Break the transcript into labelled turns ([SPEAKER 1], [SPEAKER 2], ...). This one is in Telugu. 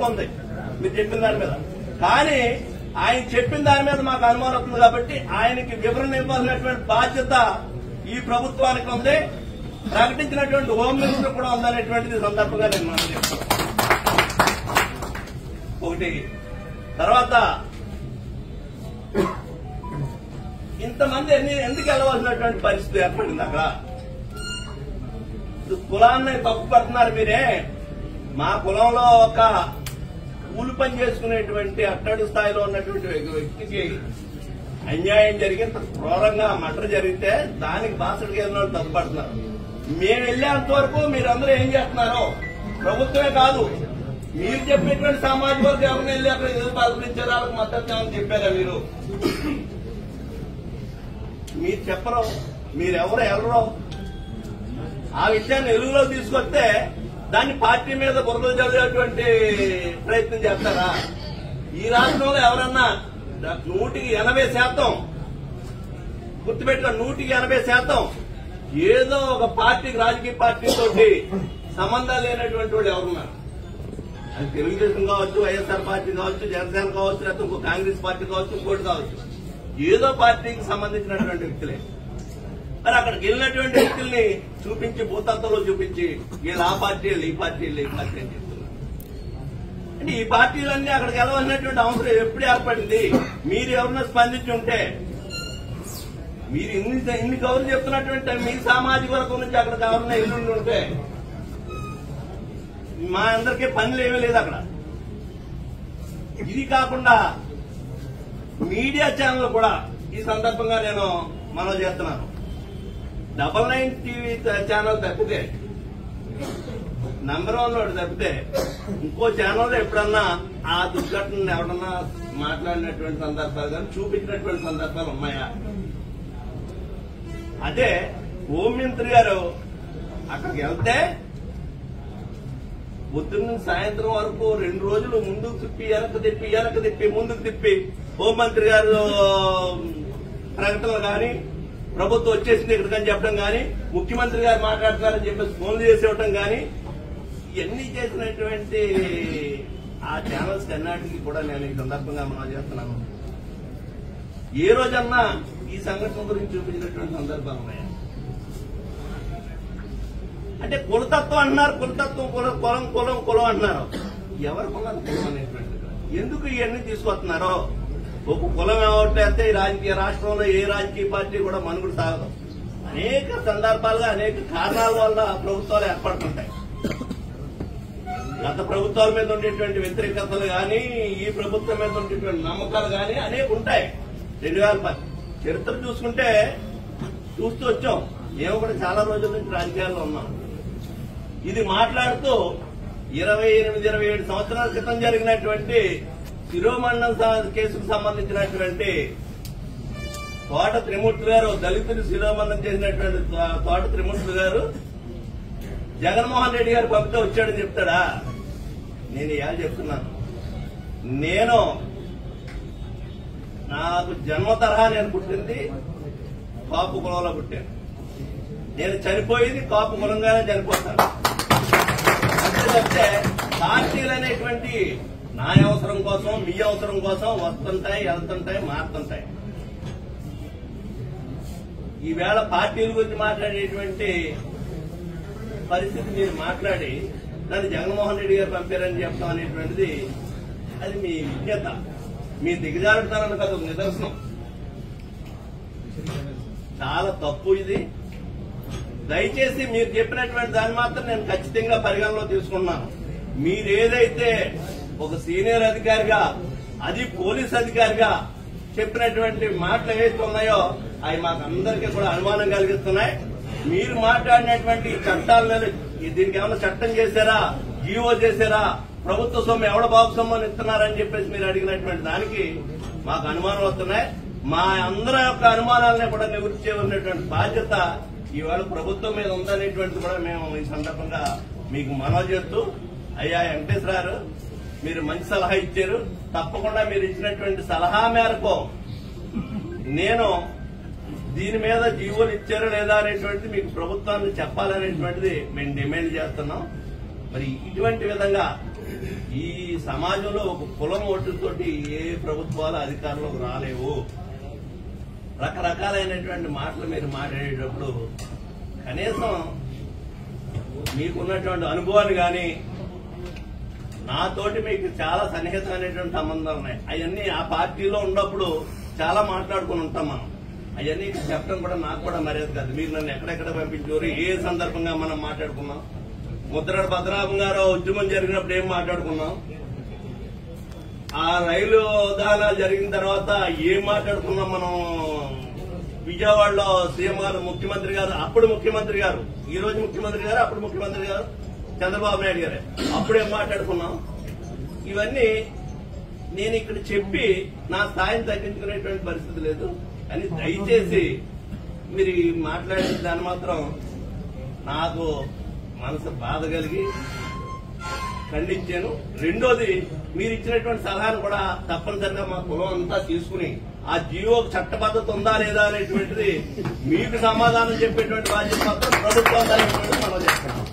[SPEAKER 1] నమ్మకం ఉంది మీరు చెప్పిన దాని మీద. కానీ ఆయన చెప్పిన దాని మీద మాకు అనుమానం అవుతుంది కాబట్టి ఆయనకి వివరణ ఇవ్వాల్సినటువంటి బాధ్యత ఈ ప్రభుత్వానికి ఉంది, ప్రకటించినటువంటి హోమ్ మినిస్టర్ కూడా ఉందనేటువంటిది సందర్భంగా నేను మనం చెప్తాను. ఒకటి తర్వాత ఇంతమంది ఎందుకు వెళ్ళవలసినటువంటి పరిస్థితి ఏర్పడింది అక్కడ? కులాన్ని తప్పు పడుతున్నారు మీరే. మా కులంలో ఒక కూలి పని చేసుకునేటువంటి అట్టడి స్థాయిలో ఉన్నటువంటి వ్యక్తికి అన్యాయం జరిగి క్రూరంగా మర్డర్ జరిగితే దానికి బాసడికి వెళ్ళిన వాళ్ళు తప్పుపడుతున్నారు. మేము వెళ్లేంత వరకు మీరందరూ ఏం చేస్తున్నారు? ప్రభుత్వమే కాదు, మీరు చెప్పినటువంటి సామాజిక వర్గం ఎవరిని వెళ్ళి అక్కడ ఎదురు పాల్గొనించారు, వాళ్ళకి మద్దతు ఏమని చెప్పారా? మీరు చెప్పరు. మీరెవరో ఆ విషయాన్ని వెలుగులో తీసుకొస్తే దాన్ని పార్టీ మీద బురదలు చదివేటువంటి ప్రయత్నం చేస్తారా? ఈ రాష్ట్రంలో ఎవరన్నా 180% గుర్తుపెట్టుకున్న 180% ఏదో ఒక పార్టీకి రాజకీయ పార్టీతోటి సంబంధాలు లేనటువంటి వాళ్ళు ఎవరున్నారు? అది తెలుగుదేశం కావచ్చు, వైఎస్ఆర్ పార్టీ కావచ్చు, జనసేన కావచ్చు, లేకపోతే ఇంకో కాంగ్రెస్ పార్టీ కావచ్చు, ఇంకోటి కావచ్చు, ఏదో పార్టీకి సంబంధించినటువంటి వ్యక్తులే. మరి అక్కడికి వెళ్ళినటువంటి వ్యక్తుల్ని చూపించి భూతత్వంలో చూపించి వీళ్ళు ఆ పార్టీ ఈ పార్టీ ఈ పార్టీ అని చెప్తున్నారు. అంటే ఈ పార్టీలన్నీ అక్కడికి వెళ్ళవలసినటువంటి అవసరం ఎప్పుడు ఏర్పడింది? మీరు ఎవరన్నా స్పందించి ఉంటే, మీరు ఇన్ని కవర్లు చెప్తున్నటువంటి మీ సామాజిక వర్గం నుంచి అక్కడికి ఎవరన్నా ఎల్లుండి ఉంటే మా అందరికీ పనులు ఏమీ లేదు అక్కడ. ఇది కాకుండా మీడియా ఛానల్ కూడా ఈ సందర్భంగా నేను మనవి చేస్తున్నాను. 99 టీవీ ఛానల్ తప్పితే, నంబర్ 1 లో తప్పితే ఇంకో ఛానల్ ఎప్పుడన్నా ఆ దుర్ఘటన ఎవరన్నా మాట్లాడినటువంటి సందర్భాలు కానీ చూపించినటువంటి సందర్భాలు ఉన్నాయా? అదే హోంమంత్రి గారు అక్కడికి వెళ్తే పొద్దున్న సాయంత్రం వరకు 2 రోజులు ముందుకు తిప్పి వెనక్కి తిప్పి ముందుకు తిప్పి హోంమంత్రి గారు ప్రకటనలు కానీ, ప్రభుత్వం వచ్చేసింది ఇక్కడికని చెప్పడం కానీ, ముఖ్యమంత్రి గారు మాట్లాడుతున్నారని చెప్పేసి ఫోన్లు చేసి ఇవ్వటం కానీ, ఇవన్నీ చేసినటువంటి ఆ ఛానల్స్ అన్నిటికీ కూడా నేను ఈ సందర్భంగా మనం చేస్తున్నాను. ఏ రోజన్నా ఈ సంఘటన గురించి చూపించినటువంటి సందర్భాలు ఉన్నాయా? అంటే కులతత్వం అంటున్నారు, కులతత్వం కులం అంటున్నారు. ఎవరికున్నారు కులం అనేటువంటిది? ఎందుకు ఇవన్నీ తీసుకొస్తున్నారో? ఒక కులం ఏమంటే ఈ రాజకీయ రాష్ట్రంలో ఏ రాజకీయ పార్టీ కూడా మనుగడ సాగదు. అనేక సందర్భాలుగా అనేక కారణాల వల్ల ప్రభుత్వాలు ఏర్పడుతుంటాయి. గత ప్రభుత్వాల మీద ఉండేటువంటి వ్యతిరేకతలు కానీ, ఈ ప్రభుత్వం మీద ఉండేటువంటి నమ్మకాలు కానీ అనేక ఉంటాయి. 2010 చరిత్ర చూసుకుంటే చూస్తూ వచ్చాం. మేము కూడా చాలా రోజుల నుంచి రాజకీయాల్లో ఉన్నాం. ఇది మాట్లాడుతూ 28-27 సంవత్సరాల క్రితం జరిగినటువంటి శిరోమండలం కేసుకు సంబంధించినటువంటి తోట త్రిమూర్తి గారు, దళితులు శిరోమండలం చేసినటువంటి తోట త్రిమూర్తి గారు జగన్మోహన్ రెడ్డి గారు పంపితే వచ్చాడని చెప్తాడా? నేను ఇవాళ చెప్తున్నాను. నాకు జన్మ తరహా నేను పుట్టింది కాపు కులంలో పుట్టాను. నేను చనిపోయింది కాపు కులంగానే చనిపోతాను. అంతే చెప్తే పార్టీలు అనేటువంటి నా అవసరం కోసం, మీ అవసరం కోసం వస్తుంటాయి, వెళ్తుంటాయి, మారుతుంటాయి. ఈవేళ పార్టీల గురించి మాట్లాడేటువంటి పరిస్థితి మీరు మాట్లాడి దాన్ని జగన్మోహన్ రెడ్డి గారు పంపారని చెప్తాం అనేటువంటిది అది మీ విజ్ఞత, మీ దిగజారుతారని కదా నిదర్శనం. చాలా తప్పు ఇది. దయచేసి మీరు చెప్పినటువంటి దాన్ని మాత్రం నేను ఖచ్చితంగా పరిగణలో తీసుకున్నాను. మీరేదైతే ఒక సీనియర్ అధికారిగా, అది పోలీస్ అధికారిగా చెప్పినటువంటి మాటలు ఏవైతే ఉన్నాయో అవి మాకు అందరికీ కూడా అనుమానం కలిగిస్తున్నాయి. మీరు మాట్లాడినటువంటి చట్టాల మీద దీనికి ఏమైనా చట్టం చేశారా, జీవో చేశారా, ప్రభుత్వ సొమ్ము ఎవడ బాబు సొమ్ము ఇస్తున్నారని చెప్పేసి మీరు అడిగినటువంటి దానికి మాకు అనుమానం వస్తున్నాయి. మా అందరి యొక్క అనుమానాలని కూడా నివృత్తి చేయవలసినటువంటి బాధ్యత ఈవేళ ప్రభుత్వం మీద ఉందనేటువంటి కూడా మేము ఈ సందర్భంగా మీకు మనవి చేస్తూ, అయ్యా వెంకటేశ్వర గారు మీరు మంచి సలహా ఇచ్చారు. తప్పకుండా మీరు ఇచ్చినటువంటి సలహా మేరకు నేను దీని మీద జీవోలు ఇచ్చారో లేదా అనేటువంటిది మీకు ప్రభుత్వాన్ని చెప్పాలనేటువంటిది మేము డిమాండ్ చేస్తున్నాం. మరి ఇటువంటి విధంగా ఈ సమాజంలో ఒక కులం ఓటుతోటి ఏ ప్రభుత్వాలు అధికారంలోకి రాలేవు. రకరకాలైనటువంటి మాటలు మీరు మాట్లాడేటప్పుడు కనీసం మీకున్నటువంటి అనుభవాలు కానీ నాతోటి మీకు చాలా సన్నిహితమైనటువంటి సంబంధాలు ఉన్నాయి. అవన్నీ ఆ పార్టీలో ఉన్నప్పుడు చాలా మాట్లాడుకుని ఉంటాం మనం. అవన్నీ చెప్పడం కూడా నాకు కూడా మర్యాద కాదు. మీరు నన్ను ఎక్కడెక్కడ పంపించారు, ఏ సందర్భంగా మనం మాట్లాడుకున్నాం, ముద్రగడ పద్మనాభం గారు ఉద్యమం జరిగినప్పుడు ఏం మాట్లాడుకున్నాం, ఆ రైలు దహనాలు జరిగిన తర్వాత ఏం మాట్లాడుకున్నాం మనం. విజయవాడలో సీఎం గారు, ముఖ్యమంత్రి గారు, అప్పుడు ముఖ్యమంత్రి గారు, ఈ రోజు ముఖ్యమంత్రి గారు, అప్పుడు ముఖ్యమంత్రి గారు చంద్రబాబు నాయుడు గారే, అప్పుడేం మాట్లాడుకున్నాం. ఇవన్నీ నేను ఇక్కడ చెప్పి నా స్థాయిని తగ్గించుకునేటువంటి పరిస్థితి లేదు. అని దయచేసి మీరు మాట్లాడిన దాన్ని మాత్రం నాకు మనసు బాధ కలిగి ఖండించాను. రెండోది, మీరు ఇచ్చినటువంటి సలహాను కూడా తప్పనిసరిగా మా కులం అంతా తీసుకుని ఆ జీవోకు చట్టబద్ధత ఉందా లేదా అనేటువంటిది మీకు సమాధానం చెప్పేటువంటి బాధ్యత మాత్రం ప్రభుత్వం మనం చేస్తున్నాం.